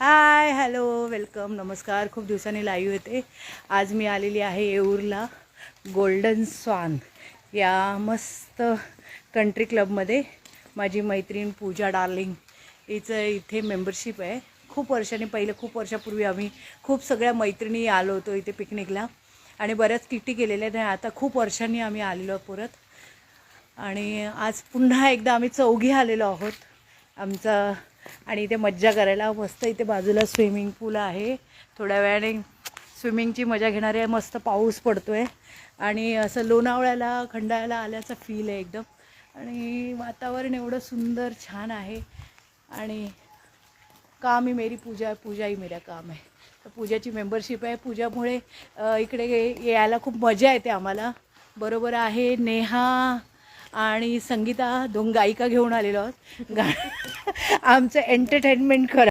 Hi hello welcome नमस्कार. खूप दिवसांनी लाईव्ह येते. आज मी आलेली आहे येऊरला गोल्डन स्वान या मस्त कंट्री क्लबमध्ये. माझी मैत्रीण पूजा डार्लिंग हिचं इथे मेंबरशिप आहे. खूप वर्षापूर्वी आम्ही खूप सगळ्या मैत्रिणी आलो होतो इथे पिकनिकला आणि बऱ्याच किटी केलेल्या नाही. आता खूप वर्षांनी आम्ही आलेलो परत आणि आज पुन्हा एकदा आम्ही चौघी आलेलो आहोत आमचा. आणि इथे मज्जा करायला मस्त इथे बाजूला स्विमिंग पूल आहे. थोड्या वेळाने स्विमिंगची मजा घेणारे. मस्त पाऊस पडतो आहे आणि असं लोणावळ्याला खंडाळ्याला आल्याचा फील आहे एकदम. आणि वातावरण एवढं सुंदर छान आहे. आणि काम ही मेरी पूजा, पूजा ही मेरा काम आहे. तर पूजाची मेंबरशिप आहे. पूजामुळे इकडे यायला खूप मजा येते आम्हाला. बरोबर आहे नेहा आणि संगीता दोन गायिका घेऊन आलेलो आहोत. आमचं एंटरटेनमेंट करा.